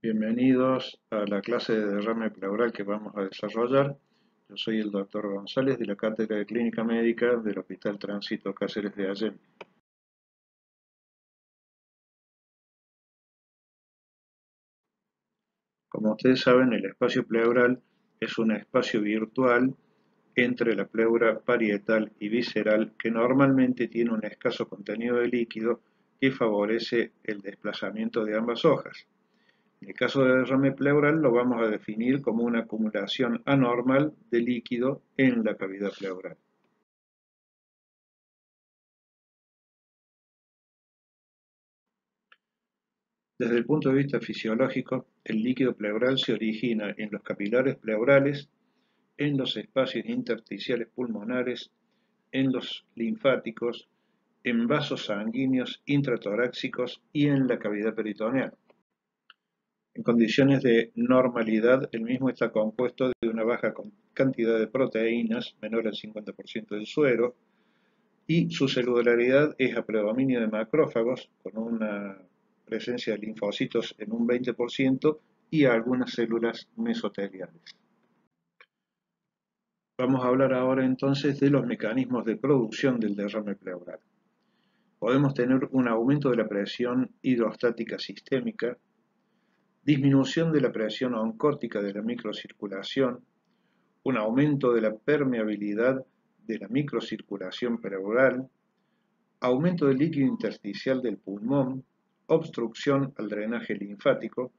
Bienvenidos a la clase de derrame pleural que vamos a desarrollar. Yo soy el doctor González de la Cátedra de Clínica Médica del Hospital Tránsito Cáceres de Allende. Como ustedes saben, el espacio pleural es un espacio virtual entre la pleura parietal y visceral que normalmente tiene un escaso contenido de líquido que favorece el desplazamiento de ambas hojas. En el caso de derrame pleural lo vamos a definir como una acumulación anormal de líquido en la cavidad pleural. Desde el punto de vista fisiológico, el líquido pleural se origina en los capilares pleurales, en los espacios intersticiales pulmonares, en los linfáticos, en vasos sanguíneos intratorácicos y en la cavidad peritoneal. En condiciones de normalidad, el mismo está compuesto de una baja cantidad de proteínas, menor al 50% del suero, y su celularidad es a predominio de macrófagos, con una presencia de linfocitos en un 20% y algunas células mesoteliales. Vamos a hablar ahora entonces de los mecanismos de producción del derrame pleural. Podemos tener un aumento de la presión hidrostática sistémica, disminución de la presión oncótica de la microcirculación, un aumento de la permeabilidad de la microcirculación pleural, aumento del líquido intersticial del pulmón, obstrucción al drenaje linfático,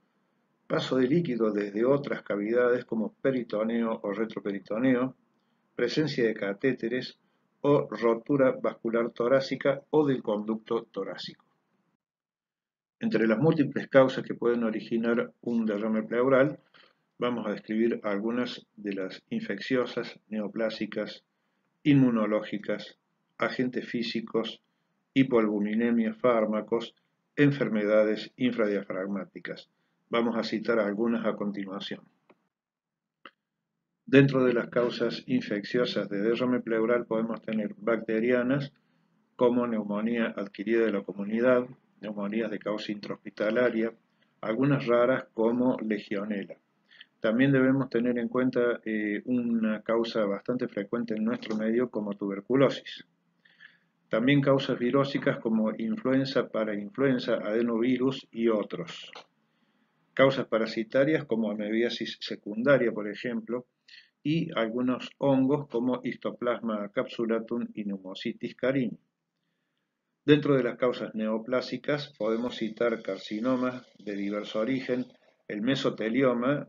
paso de líquido desde otras cavidades como peritoneo o retroperitoneo, presencia de catéteres o rotura vascular torácica o del conducto torácico. Entre las múltiples causas que pueden originar un derrame pleural, vamos a describir algunas de las infecciosas, neoplásicas, inmunológicas, agentes físicos, hipoalbuminemia, fármacos, enfermedades infradiafragmáticas. Vamos a citar algunas a continuación. Dentro de las causas infecciosas de derrame pleural podemos tener bacterianas como neumonía adquirida de la comunidad, neumonías de causa intrahospitalaria, algunas raras como legionela. También debemos tener en cuenta una causa bastante frecuente en nuestro medio como tuberculosis. También causas virósicas como influenza, parainfluenza, adenovirus y otros. Causas parasitarias como amebiasis secundaria, por ejemplo, y algunos hongos como Histoplasma capsulatum y Pneumocystis carini. Dentro de las causas neoplásicas podemos citar carcinomas de diverso origen, el mesotelioma,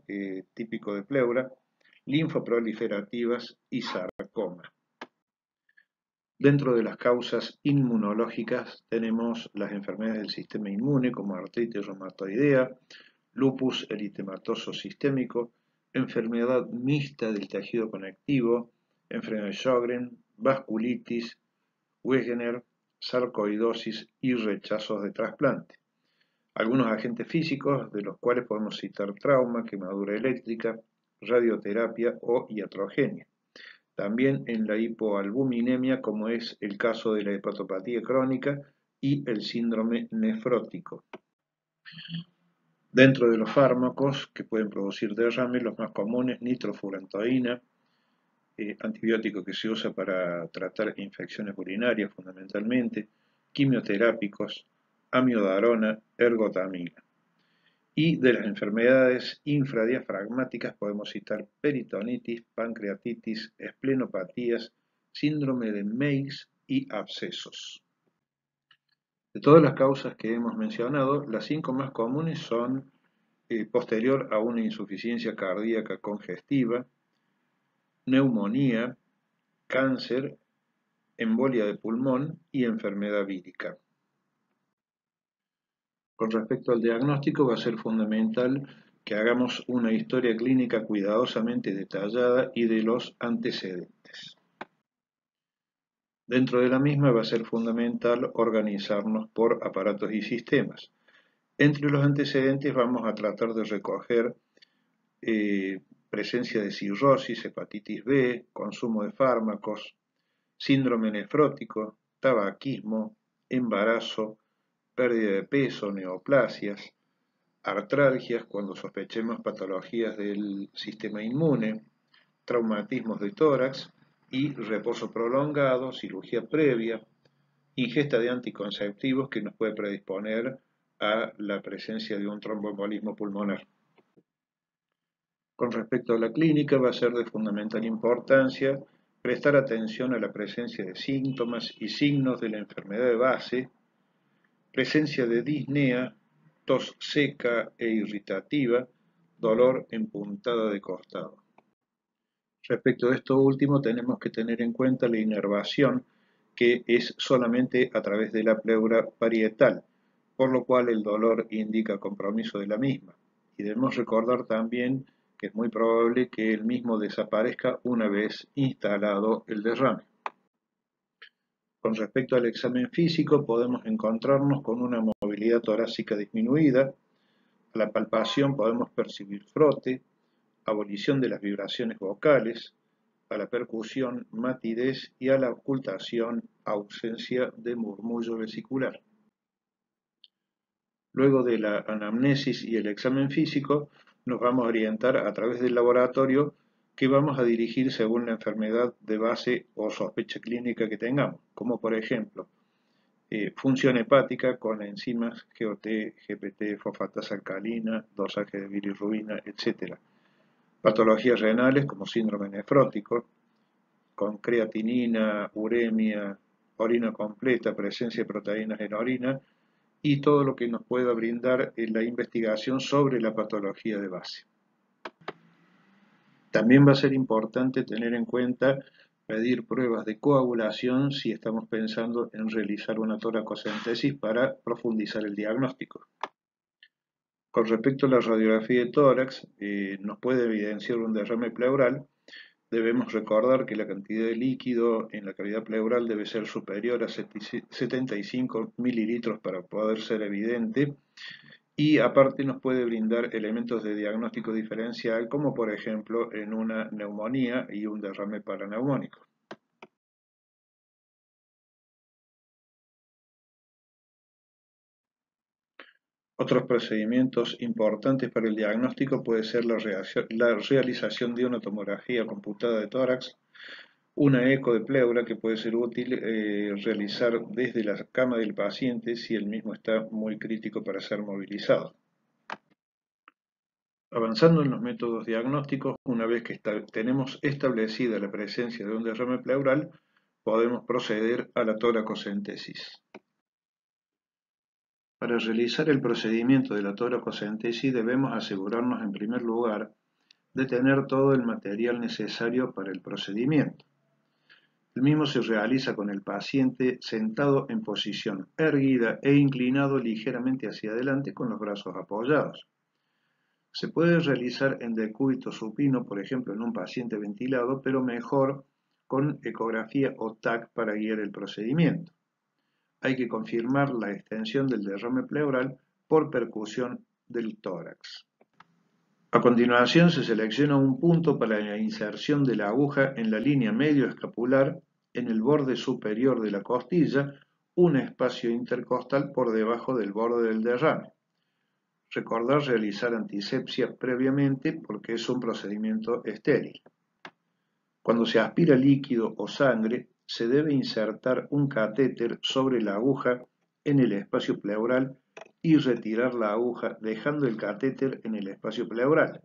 típico de pleura, linfoproliferativas y sarcoma. Dentro de las causas inmunológicas tenemos las enfermedades del sistema inmune como artritis reumatoidea, lupus eritematoso sistémico, enfermedad mixta del tejido conectivo, enfermedad de Sjögren, vasculitis, Wegener, sarcoidosis y rechazos de trasplante. Algunos agentes físicos de los cuales podemos citar trauma, quemadura eléctrica, radioterapia o iatrogenia. También en la hipoalbuminemia, como es el caso de la hepatopatía crónica y el síndrome nefrótico. Dentro de los fármacos que pueden producir derrame, los más comunes, nitrofurantoína, antibiótico que se usa para tratar infecciones urinarias fundamentalmente, quimioterápicos, amiodarona, ergotamina. Y de las enfermedades infradiafragmáticas podemos citar peritonitis, pancreatitis, esplenopatías, síndrome de Meigs y abscesos. De todas las causas que hemos mencionado, las 5 más comunes son posterior a una insuficiencia cardíaca congestiva, neumonía, cáncer, embolia de pulmón y enfermedad vírica. Con respecto al diagnóstico, va a ser fundamental que hagamos una historia clínica cuidadosamente detallada y de los antecedentes. Dentro de la misma va a ser fundamental organizarnos por aparatos y sistemas. Entre los antecedentes vamos a tratar de recoger presencia de cirrosis, hepatitis B, consumo de fármacos, síndrome nefrótico, tabaquismo, embarazo, pérdida de peso, neoplasias, artralgias cuando sospechemos patologías del sistema inmune, traumatismos de tórax y reposo prolongado, cirugía previa, ingesta de anticonceptivos que nos puede predisponer a la presencia de un tromboembolismo pulmonar. Con respecto a la clínica, va a ser de fundamental importancia prestar atención a la presencia de síntomas y signos de la enfermedad de base, presencia de disnea, tos seca e irritativa, dolor en puntada de costado. Respecto a esto último, tenemos que tener en cuenta la inervación, que es solamente a través de la pleura parietal, por lo cual el dolor indica compromiso de la misma. Y debemos recordar también que es muy probable que el mismo desaparezca una vez instalado el derrame. Con respecto al examen físico, podemos encontrarnos con una movilidad torácica disminuida. A la palpación podemos percibir frote, abolición de las vibraciones vocales, a la percusión matidez y a la ocultación ausencia de murmullo vesicular. Luego de la anamnesis y el examen físico, nos vamos a orientar a través del laboratorio que vamos a dirigir según la enfermedad de base o sospecha clínica que tengamos, como por ejemplo, función hepática con enzimas GOT, GPT, fosfatasa alcalina, dosaje de bilirrubina, etc. Patologías renales como síndrome nefrótico, con creatinina, uremia, orina completa, presencia de proteínas en orina, y todo lo que nos pueda brindar la investigación sobre la patología de base. También va a ser importante tener en cuenta pedir pruebas de coagulación si estamos pensando en realizar una toracocentesis para profundizar el diagnóstico. Con respecto a la radiografía de tórax, nos puede evidenciar un derrame pleural. Debemos recordar que la cantidad de líquido en la cavidad pleural debe ser superior a 75 mililitros para poder ser evidente, y aparte nos puede brindar elementos de diagnóstico diferencial, como por ejemplo en una neumonía y un derrame paraneumónico. Otros procedimientos importantes para el diagnóstico puede ser la realización de una tomografía computada de tórax, una eco de pleura que puede ser útil realizar desde la cama del paciente si el mismo está muy crítico para ser movilizado. Avanzando en los métodos diagnósticos, una vez que tenemos establecida la presencia de un derrame pleural, podemos proceder a la toracocentesis. Para realizar el procedimiento de la toracocentesis debemos asegurarnos en primer lugar de tener todo el material necesario para el procedimiento. El mismo se realiza con el paciente sentado en posición erguida e inclinado ligeramente hacia adelante con los brazos apoyados. Se puede realizar en decúbito supino, por ejemplo en un paciente ventilado, pero mejor con ecografía o TAC para guiar el procedimiento. Hay que confirmar la extensión del derrame pleural por percusión del tórax. A continuación se selecciona un punto para la inserción de la aguja en la línea medio escapular en el borde superior de la costilla, un espacio intercostal por debajo del borde del derrame. Recordar realizar antisepsia previamente porque es un procedimiento estéril. Cuando se aspira líquido o sangre, se debe insertar un catéter sobre la aguja en el espacio pleural y retirar la aguja dejando el catéter en el espacio pleural.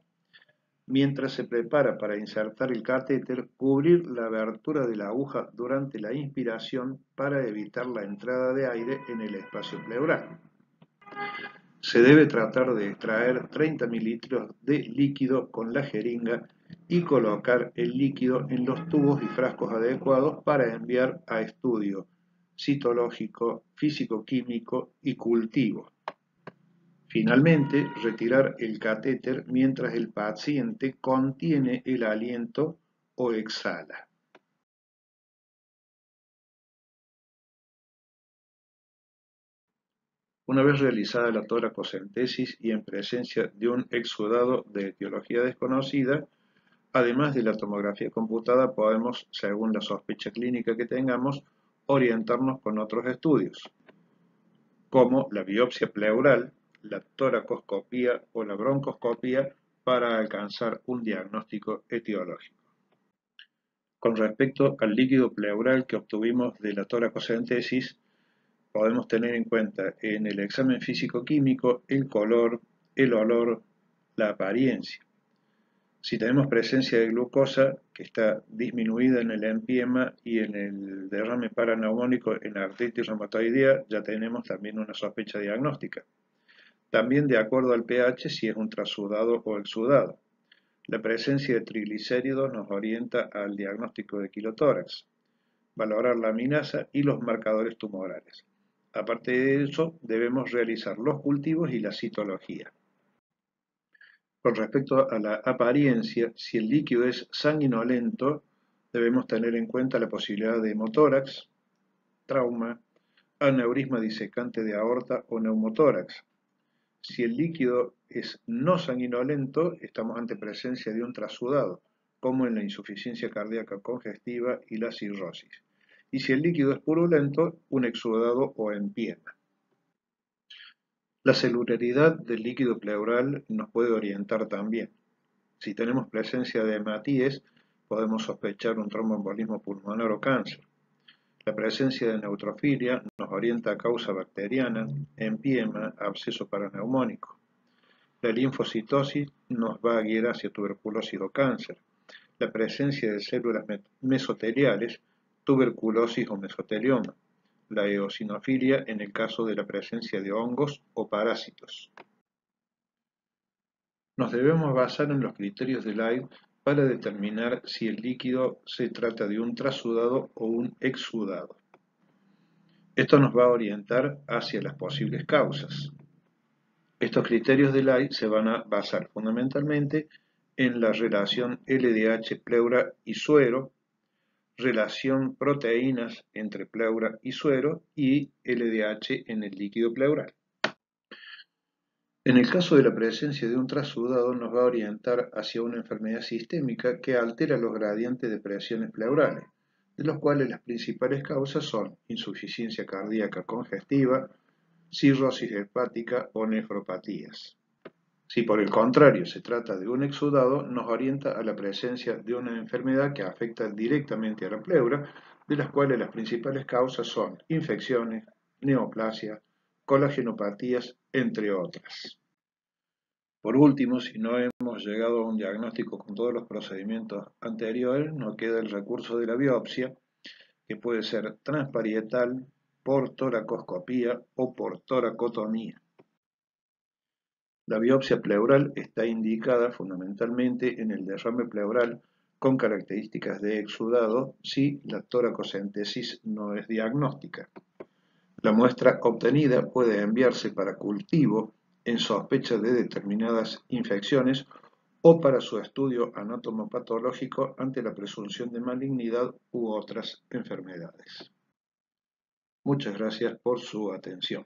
Mientras se prepara para insertar el catéter, cubrir la abertura de la aguja durante la inspiración para evitar la entrada de aire en el espacio pleural. Se debe tratar de extraer 30 mililitros de líquido con la jeringa y colocar el líquido en los tubos y frascos adecuados para enviar a estudio citológico, físico-químico y cultivo. Finalmente, retirar el catéter mientras el paciente contiene el aliento o exhala. Una vez realizada la toracocentesis y en presencia de un exudado de etiología desconocida, además de la tomografía computada, podemos, según la sospecha clínica que tengamos, orientarnos con otros estudios, como la biopsia pleural, la toracoscopía o la broncoscopía para alcanzar un diagnóstico etiológico. Con respecto al líquido pleural que obtuvimos de la toracocentesis, podemos tener en cuenta en el examen físico-químico el color, el olor, la apariencia. Si tenemos presencia de glucosa que está disminuida en el empiema y en el derrame paraneumónico en artritis reumatoidea, ya tenemos también una sospecha diagnóstica. También de acuerdo al pH, si es un trasudado o exudado. La presencia de triglicéridos nos orienta al diagnóstico de quilotórax, valorar la aminasa y los marcadores tumorales. Aparte de eso, debemos realizar los cultivos y la citología. Con respecto a la apariencia, si el líquido es sanguinolento, debemos tener en cuenta la posibilidad de hemotórax, trauma, aneurisma disecante de aorta o neumotórax. Si el líquido es no sanguinolento, estamos ante presencia de un trasudado, como en la insuficiencia cardíaca congestiva y la cirrosis. Y si el líquido es purulento, un exudado o empiema. La celularidad del líquido pleural nos puede orientar también. Si tenemos presencia de hematíes, podemos sospechar un tromboembolismo pulmonar o cáncer. La presencia de neutrofilia nos orienta a causa bacteriana, empiema, absceso paraneumónico. La linfocitosis nos va a guiar hacia tuberculosis o cáncer. La presencia de células mesoteliales, tuberculosis o mesotelioma. La eosinofilia en el caso de la presencia de hongos o parásitos. Nos debemos basar en los criterios de Light para determinar si el líquido se trata de un trasudado o un exudado. Esto nos va a orientar hacia las posibles causas. Estos criterios de Light se van a basar fundamentalmente en la relación LDH pleura y suero, relación proteínas entre pleura y suero y LDH en el líquido pleural. En el caso de la presencia de un trasudado nos va a orientar hacia una enfermedad sistémica que altera los gradientes de presiones pleurales, de los cuales las principales causas son insuficiencia cardíaca congestiva, cirrosis hepática o nefropatías. Si por el contrario se trata de un exudado, nos orienta a la presencia de una enfermedad que afecta directamente a la pleura, de las cuales las principales causas son infecciones, neoplasia, colagenopatías, entre otras. Por último, si no hemos llegado a un diagnóstico con todos los procedimientos anteriores, nos queda el recurso de la biopsia, que puede ser transparietal, por toracoscopía o por toracotomía. La biopsia pleural está indicada fundamentalmente en el derrame pleural con características de exudado si la toracocentesis no es diagnóstica. La muestra obtenida puede enviarse para cultivo en sospecha de determinadas infecciones o para su estudio anatomopatológico ante la presunción de malignidad u otras enfermedades. Muchas gracias por su atención.